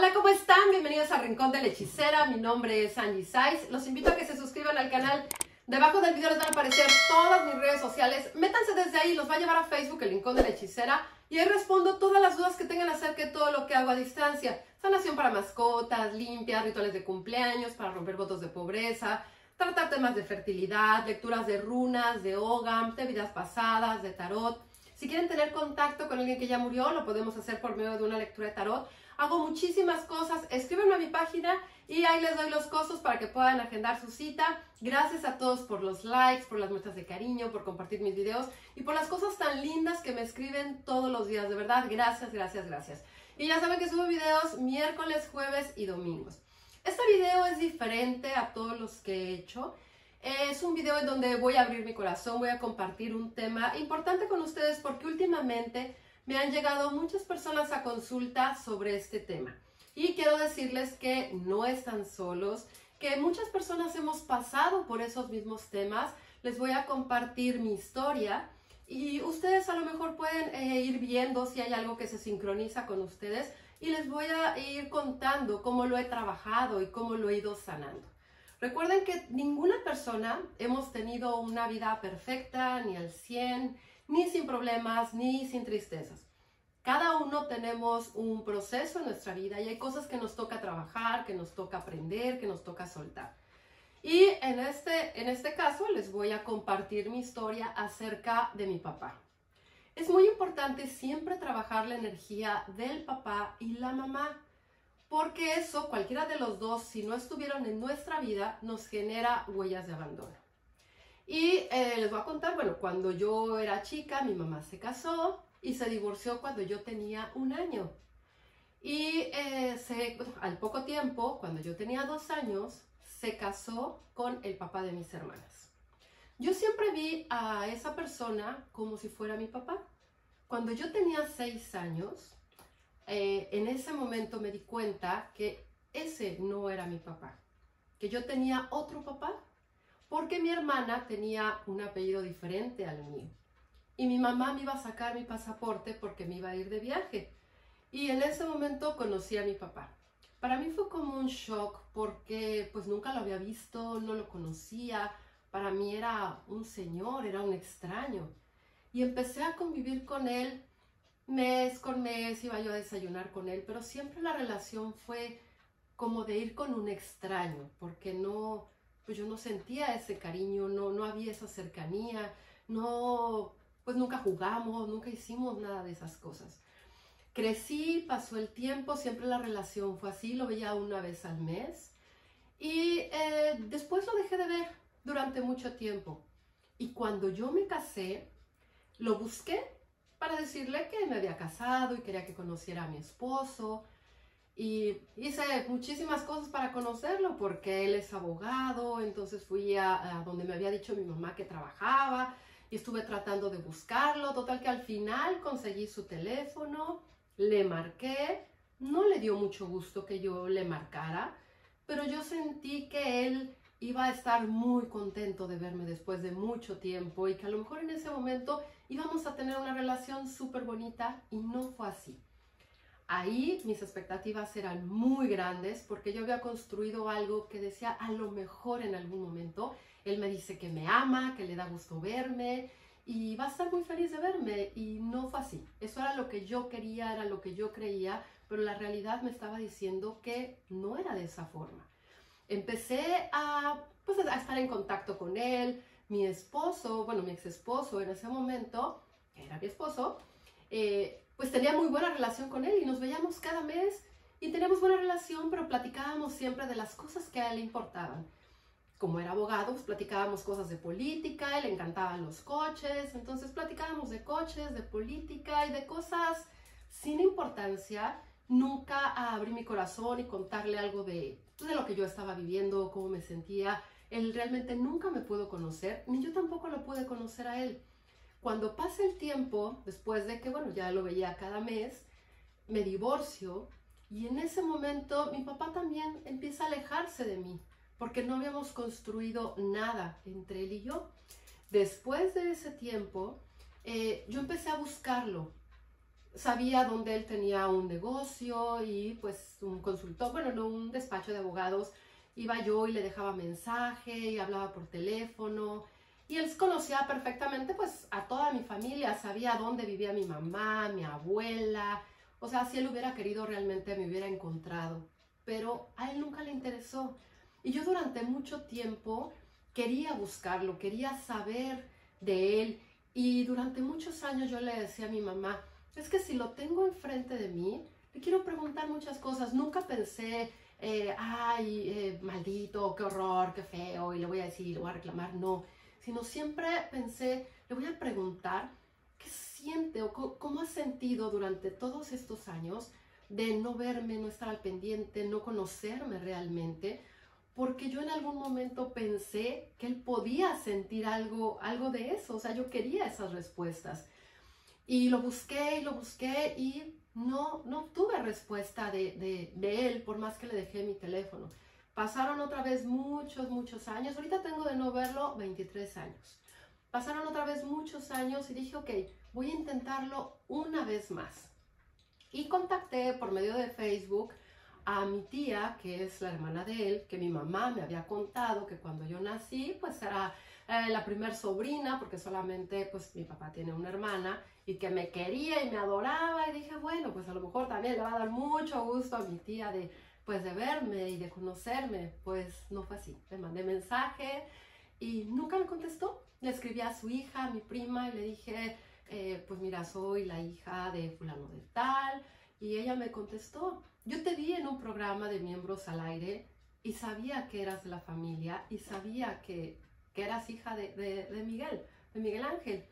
Hola, ¿cómo están? Bienvenidos al Rincón de la Hechicera. Mi nombre es Angie Saiz. Los invito a que se suscriban al canal. Debajo del video les van a aparecer todas mis redes sociales. Métanse desde ahí, los va a llevar a Facebook, el Rincón de la Hechicera. Y ahí respondo todas las dudas que tengan acerca de todo lo que hago a distancia. Sanación para mascotas, limpias, rituales de cumpleaños, para romper votos de pobreza, tratar temas de fertilidad, lecturas de runas, de Ogam, de vidas pasadas, de tarot. Si quieren tener contacto con alguien que ya murió, lo podemos hacer por medio de una lectura de tarot. Hago muchísimas cosas, escríbenme a mi página y ahí les doy los costos para que puedan agendar su cita. Gracias a todos por los likes, por las muestras de cariño, por compartir mis videos y por las cosas tan lindas que me escriben todos los días. De verdad, gracias, gracias, gracias. Y ya saben que subo videos miércoles, jueves y domingos. Este video es diferente a todos los que he hecho. Es un video en donde voy a abrir mi corazón, voy a compartir un tema importante con ustedes porque últimamente me han llegado muchas personas a consulta sobre este tema. Y quiero decirles que no están solos, que muchas personas hemos pasado por esos mismos temas. Les voy a compartir mi historia y ustedes a lo mejor pueden ir viendo si hay algo que se sincroniza con ustedes y les voy a ir contando cómo lo he trabajado y cómo lo he ido sanando. Recuerden que ninguna persona hemos tenido una vida perfecta, ni al 100, ni sin problemas, ni sin tristezas. Cada uno tenemos un proceso en nuestra vida y hay cosas que nos toca trabajar, que nos toca aprender, que nos toca soltar. Y en este caso les voy a compartir mi historia acerca de mi papá. Es muy importante siempre trabajar la energía del papá y la mamá, porque eso, cualquiera de los dos, si no estuvieron en nuestra vida, nos genera huellas de abandono. Y les voy a contar, bueno, cuando yo era chica, mi mamá se casó y se divorció cuando yo tenía 1 año. Y al poco tiempo, cuando yo tenía 2 años, se casó con el papá de mis hermanas. Yo siempre vi a esa persona como si fuera mi papá. Cuando yo tenía 6 años, en ese momento me di cuenta que ese no era mi papá, que yo tenía otro papá, porque mi hermana tenía un apellido diferente al mío. Y mi mamá me iba a sacar mi pasaporte porque me iba a ir de viaje. Y en ese momento conocí a mi papá. Para mí fue como un shock porque pues nunca lo había visto, no lo conocía. Para mí era un señor, era un extraño. Y empecé a convivir con él mes con mes, iba yo a desayunar con él, pero siempre la relación fue como de ir con un extraño, porque no, pues yo no sentía ese cariño, no había esa cercanía, pues nunca jugamos, nunca hicimos nada de esas cosas. Crecí, pasó el tiempo, siempre la relación fue así, lo veía una vez al mes y después lo dejé de ver durante mucho tiempo. Y cuando yo me casé, lo busqué para decirle que me había casado y quería que conociera a mi esposo. Y hice muchísimas cosas para conocerlo porque él es abogado, entonces fui a donde me había dicho mi mamá que trabajaba y estuve tratando de buscarlo. Total que al final conseguí su teléfono, le marqué, no le dio mucho gusto que yo le marcara, pero yo sentí que él iba a estar muy contento de verme después de mucho tiempo y que a lo mejor en ese momento íbamos a tener una relación súper bonita y no fue así. Ahí mis expectativas eran muy grandes porque yo había construido algo que decía a lo mejor en algún momento él me dice que me ama, que le da gusto verme y va a estar muy feliz de verme y no fue así. Eso era lo que yo quería, era lo que yo creía, pero la realidad me estaba diciendo que no era de esa forma. Empecé a estar en contacto con él, mi esposo, bueno, mi ex esposo en ese momento, que era mi esposo, pues tenía muy buena relación con él y nos veíamos cada mes y teníamos buena relación, pero platicábamos siempre de las cosas que a él le importaban. Como era abogado, pues platicábamos cosas de política, a él le encantaban los coches, entonces platicábamos de coches, de política y de cosas sin importancia. Nunca abrí mi corazón y contarle algo de lo que yo estaba viviendo, cómo me sentía. Él realmente nunca me pudo conocer, ni yo tampoco lo pude conocer a él. Cuando pasa el tiempo, después de que, bueno, ya lo veía cada mes, me divorcio y en ese momento mi papá también empieza a alejarse de mí porque no habíamos construido nada entre él y yo. Después de ese tiempo, yo empecé a buscarlo. sabía dónde él tenía un negocio y pues un consultor, bueno, no, un despacho de abogados. Iba yo y le dejaba mensaje y hablaba por teléfono. Y él conocía perfectamente pues a toda mi familia, sabía dónde vivía mi mamá, mi abuela. O sea, si él hubiera querido realmente me hubiera encontrado. Pero a él nunca le interesó. Y yo durante mucho tiempo quería buscarlo, quería saber de él. Y durante muchos años yo le decía a mi mamá, es que si lo tengo enfrente de mí, le quiero preguntar muchas cosas. Nunca pensé, maldito, qué horror, qué feo, y le voy a decir, le voy a reclamar. No, sino siempre pensé, le voy a preguntar qué siente o cómo ha sentido durante todos estos años de no verme, no estar al pendiente, no conocerme realmente, porque yo en algún momento pensé que él podía sentir algo de eso. O sea, yo quería esas respuestas. Y lo busqué y no tuve respuesta de él, por más que le dejé mi teléfono. Pasaron otra vez muchos años. Ahorita tengo de no verlo 23 años. Pasaron otra vez muchos años y dije, ok, voy a intentarlo una vez más. Y contacté por medio de Facebook a mi tía, que es la hermana de él, que mi mamá me había contado que cuando yo nací, pues era la primer sobrina, porque solamente pues mi papá tiene una hermana, y que me quería y me adoraba, y dije, bueno, pues a lo mejor también le va a dar mucho gusto a mi tía de verme y de conocerme. Pues no fue así. Le mandé mensaje y nunca me contestó. Le escribí a su hija, a mi prima, y le dije, pues mira, soy la hija de fulano de tal, y ella me contestó, yo te vi en un programa de Miembros al Aire y sabía que eras de la familia y sabía que eras hija de Miguel Ángel.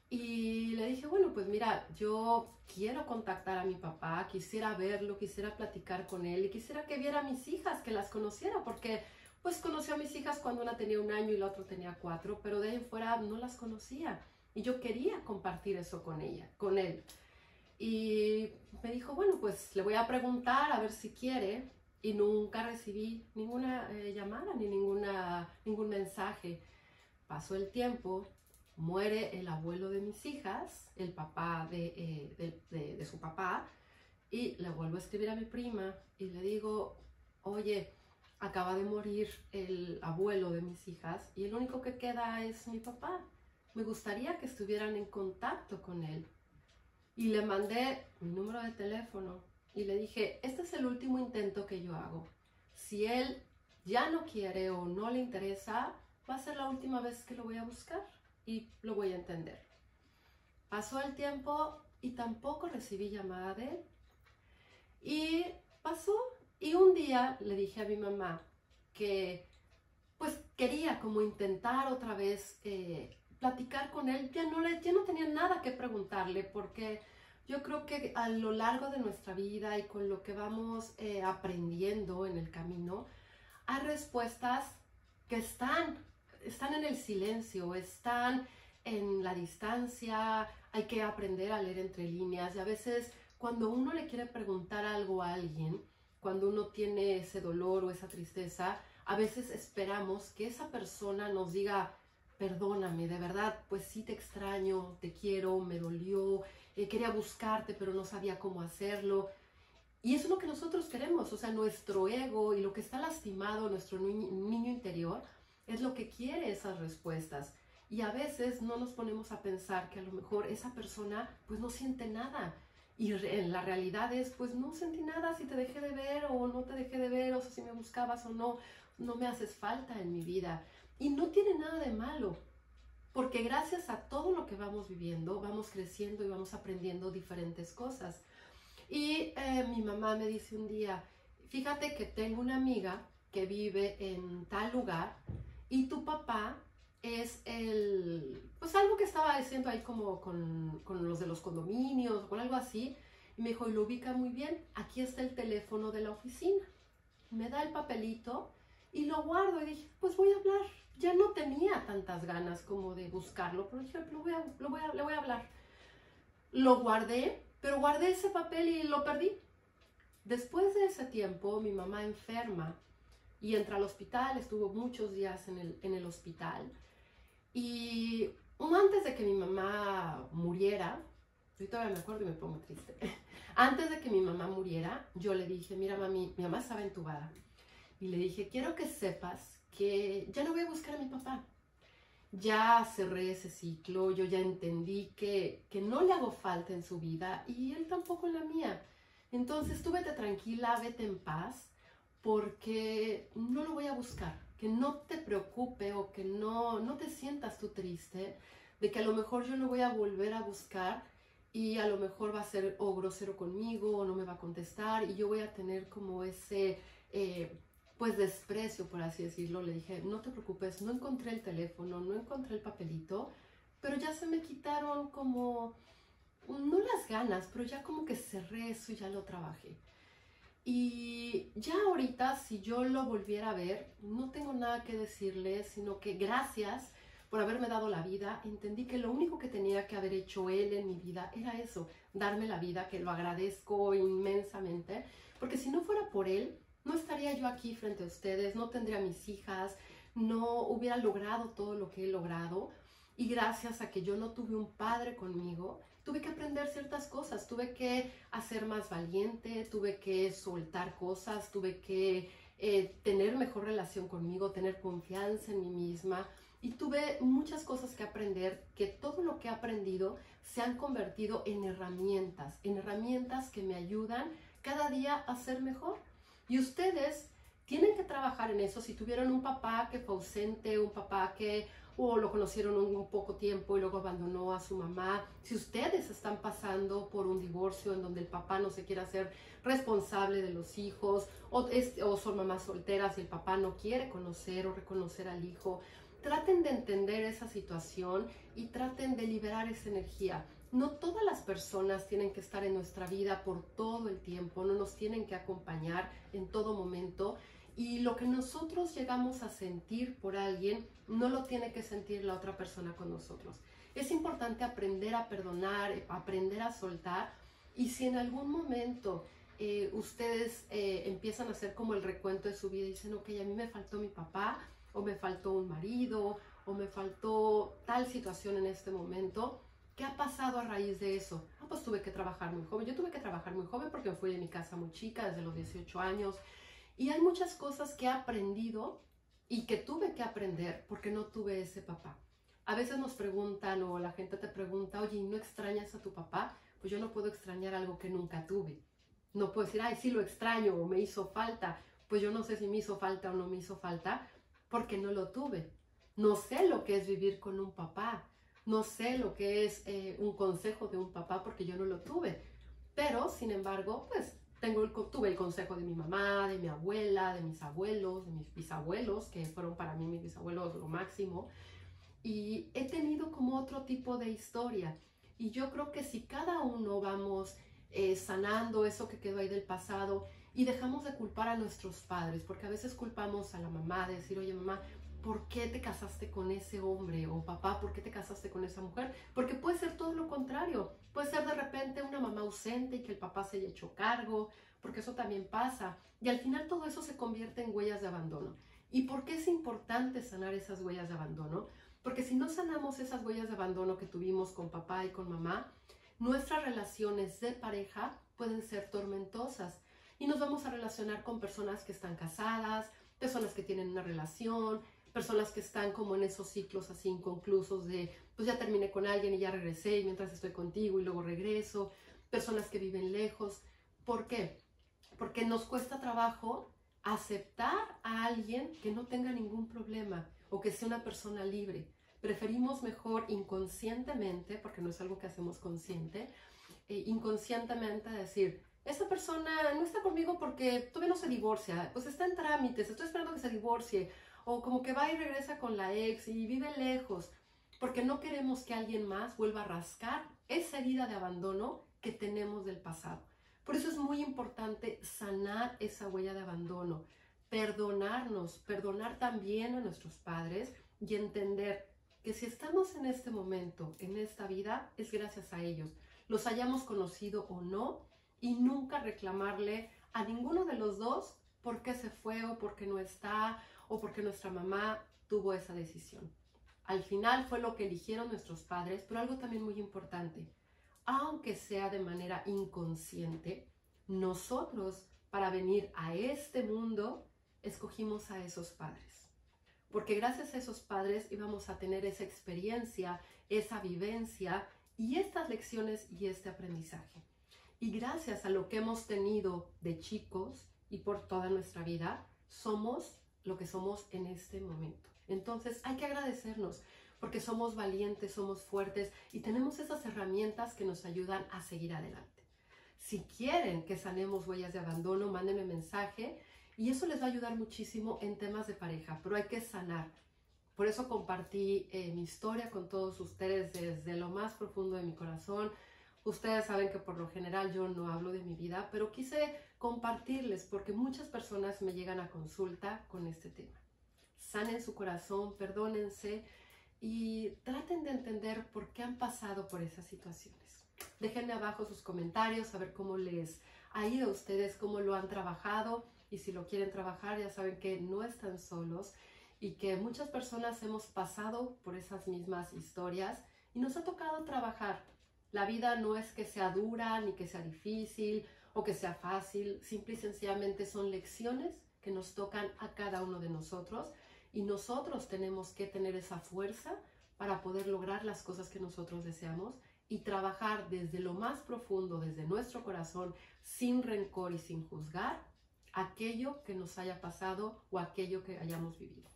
Y le dije, bueno, pues mira, yo quiero contactar a mi papá, quisiera verlo, quisiera platicar con él y quisiera que viera a mis hijas, que las conociera, porque pues conoció a mis hijas cuando una tenía 1 año y la otra tenía 4, pero de ahí en fuera no las conocía. Y yo quería compartir eso con él. Y me dijo, bueno, pues le voy a preguntar a ver si quiere. Y nunca recibí ninguna llamada ni ningún mensaje. Pasó el tiempo, muere el abuelo de mis hijas, el papá de su papá, y le vuelvo a escribir a mi prima y le digo, oye, acaba de morir el abuelo de mis hijas y el único que queda es mi papá. Me gustaría que estuvieran en contacto con él. Y le mandé mi número de teléfono y le dije, este es el último intento que yo hago. Si él ya no quiere o no le interesa, va a ser la última vez que lo voy a buscar y lo voy a entender. Pasó el tiempo y tampoco recibí llamada de él. Y pasó, y un día le dije a mi mamá que pues quería como intentar otra vez platicar con él. Ya no tenía nada que preguntarle, porque yo creo que a lo largo de nuestra vida y con lo que vamos aprendiendo en el camino, hay respuestas que están en el silencio, están en la distancia. Hay que aprender a leer entre líneas, y a veces cuando uno le quiere preguntar algo a alguien, cuando uno tiene ese dolor o esa tristeza, a veces esperamos que esa persona nos diga, perdóname, de verdad, pues sí te extraño, te quiero, me dolió, quería buscarte, pero no sabía cómo hacerlo. Y eso es lo que nosotros queremos. O sea, nuestro ego y lo que está lastimado, nuestro niño interior, es lo que quiere esas respuestas. Y a veces no nos ponemos a pensar que a lo mejor esa persona pues no siente nada. Y en la realidad es, pues no sentí nada si te dejé de ver o no te dejé de ver, o sea, si me buscabas o no, no me haces falta en mi vida. Y no tiene nada de malo, porque gracias a todo lo que vamos viviendo, vamos creciendo y vamos aprendiendo diferentes cosas. Y mi mamá me dice un día, fíjate que tengo una amiga que vive en tal lugar y tu papá es pues algo que estaba diciendo ahí como con los de los condominios o con algo así. Y me dijo, y lo ubica muy bien, aquí está el teléfono de la oficina. Me da el papelito y lo guardo y dije, pues voy a hablar. Ya no tenía tantas ganas como de buscarlo, pero dije, le voy a hablar. Lo guardé, pero guardé ese papel y lo perdí. Después de ese tiempo, mi mamá enferma y entra al hospital, estuvo muchos días en el hospital. Y antes de que mi mamá muriera, Yo todavía me acuerdo y me pongo triste. Antes de que mi mamá muriera, yo le dije, mira mami, mi mamá estaba entubada. Y le dije, quiero que sepas que ya no voy a buscar a mi papá. Ya cerré ese ciclo, yo ya entendí que no le hago falta en su vida y él tampoco en la mía. Entonces tú vete tranquila, vete en paz, porque no lo voy a buscar. Que no te preocupe o que no te sientas tú triste de que a lo mejor yo lo voy a volver a buscar y a lo mejor va a ser o grosero conmigo o no me va a contestar y yo voy a tener como ese pues desprecio, por así decirlo. Le dije, no te preocupes, no encontré el teléfono, no encontré el papelito, pero ya se me quitaron como, no las ganas, pero ya como que cerré eso y ya lo trabajé. Y ya ahorita, si yo lo volviera a ver, no tengo nada que decirle, sino que gracias por haberme dado la vida. Entendí que lo único que tenía que haber hecho él en mi vida era eso, darme la vida, que lo agradezco inmensamente, porque si no fuera por él, no estaría yo aquí frente a ustedes, no tendría mis hijas, no hubiera logrado todo lo que he logrado. Y gracias a que yo no tuve un padre conmigo, tuve que aprender ciertas cosas, tuve que hacer más valiente, tuve que soltar cosas, tuve que tener mejor relación conmigo, tener confianza en mí misma. Y tuve muchas cosas que aprender, que todo lo que he aprendido se han convertido en herramientas que me ayudan cada día a ser mejor. Y ustedes tienen que trabajar en eso. Si tuvieron un papá que fue ausente, un papá que o lo conocieron un poco tiempo y luego abandonó a su mamá, si ustedes están pasando por un divorcio en donde el papá no se quiere hacer responsable de los hijos, o son mamás solteras y el papá no quiere conocer o reconocer al hijo, traten de entender esa situación y traten de liberar esa energía. No todas las personas tienen que estar en nuestra vida por todo el tiempo, no nos tienen que acompañar en todo momento. Y lo que nosotros llegamos a sentir por alguien, no lo tiene que sentir la otra persona con nosotros. Es importante aprender a perdonar, aprender a soltar. Y si en algún momento ustedes empiezan a hacer como el recuento de su vida y dicen, ok, a mí me faltó mi papá, o me faltó un marido, o me faltó tal situación en este momento, ¿qué ha pasado a raíz de eso? Pues tuve que trabajar muy joven. Yo tuve que trabajar muy joven porque me fui de mi casa muy chica, desde los 18 años. Y hay muchas cosas que he aprendido y que tuve que aprender porque no tuve ese papá. A veces nos preguntan o la gente te pregunta, oye, ¿no extrañas a tu papá? Pues yo no puedo extrañar algo que nunca tuve. No puedo decir, ay, sí lo extraño o me hizo falta. Pues yo no sé si me hizo falta o no me hizo falta porque no lo tuve. No sé lo que es vivir con un papá. No sé lo que es un consejo de un papá porque yo no lo tuve. Pero, sin embargo, pues tuve el consejo de mi mamá, de mi abuela, de mis abuelos, de mis bisabuelos, que fueron para mí mis bisabuelos lo máximo. Y he tenido como otro tipo de historia. Y yo creo que si cada uno vamos sanando eso que quedó ahí del pasado y dejamos de culpar a nuestros padres, porque a veces culpamos a la mamá de decir, oye mamá, ¿por qué te casaste con ese hombre? O papá, ¿por qué te casaste con esa mujer? Porque puede ser todo lo contrario. Puede ser de repente una mamá ausente y que el papá se haya hecho cargo, porque eso también pasa. Y al final todo eso se convierte en huellas de abandono. ¿Y por qué es importante sanar esas huellas de abandono? Porque si no sanamos esas huellas de abandono que tuvimos con papá y con mamá, nuestras relaciones de pareja pueden ser tormentosas. Y nos vamos a relacionar con personas que están casadas, personas que tienen una relación, personas que están como en esos ciclos así inconclusos de, pues ya terminé con alguien y ya regresé y mientras estoy contigo y luego regreso, personas que viven lejos. ¿Por qué? Porque nos cuesta trabajo aceptar a alguien que no tenga ningún problema o que sea una persona libre. Preferimos mejor inconscientemente, porque no es algo que hacemos consciente, inconscientemente decir, esa persona no está conmigo porque todavía no se divorcia, pues está en trámites, estoy esperando que se divorcie, o como que va y regresa con la ex y vive lejos, porque no queremos que alguien más vuelva a rascar esa herida de abandono que tenemos del pasado. Por eso es muy importante sanar esa huella de abandono, perdonarnos, perdonar también a nuestros padres y entender que si estamos en este momento, en esta vida, es gracias a ellos, los hayamos conocido o no, y nunca reclamarle a ninguno de los dos por qué se fue o por qué no está o porque nuestra mamá tuvo esa decisión. Al final fue lo que eligieron nuestros padres, pero algo también muy importante. aunque sea de manera inconsciente, nosotros para venir a este mundo escogimos a esos padres. Porque gracias a esos padres íbamos a tener esa experiencia, esa vivencia y estas lecciones y este aprendizaje. Y gracias a lo que hemos tenido de chicos y por toda nuestra vida, somos lo que somos en este momento. Entonces hay que agradecernos porque somos valientes, somos fuertes y tenemos esas herramientas que nos ayudan a seguir adelante. Si quieren que sanemos huellas de abandono, mándenme mensaje y eso les va a ayudar muchísimo en temas de pareja, pero hay que sanar. Por eso compartí mi historia con todos ustedes desde lo más profundo de mi corazón. Ustedes saben que por lo general yo no hablo de mi vida, pero quise compartirles porque muchas personas me llegan a consulta con este tema. Sanen su corazón, perdónense y traten de entender por qué han pasado por esas situaciones. Déjenme abajo sus comentarios, a ver cómo les ha ido a ustedes, cómo lo han trabajado y si lo quieren trabajar ya saben que no están solos y que muchas personas hemos pasado por esas mismas historias y nos ha tocado trabajar. La vida no es que sea dura, ni que sea difícil o que sea fácil, simple y sencillamente son lecciones que nos tocan a cada uno de nosotros y nosotros tenemos que tener esa fuerza para poder lograr las cosas que nosotros deseamos y trabajar desde lo más profundo, desde nuestro corazón, sin rencor y sin juzgar aquello que nos haya pasado o aquello que hayamos vivido.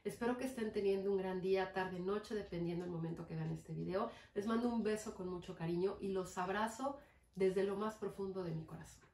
Espero que estén teniendo un gran día, tarde, noche, dependiendo del momento que vean este video. Les mando un beso con mucho cariño y los abrazo desde lo más profundo de mi corazón.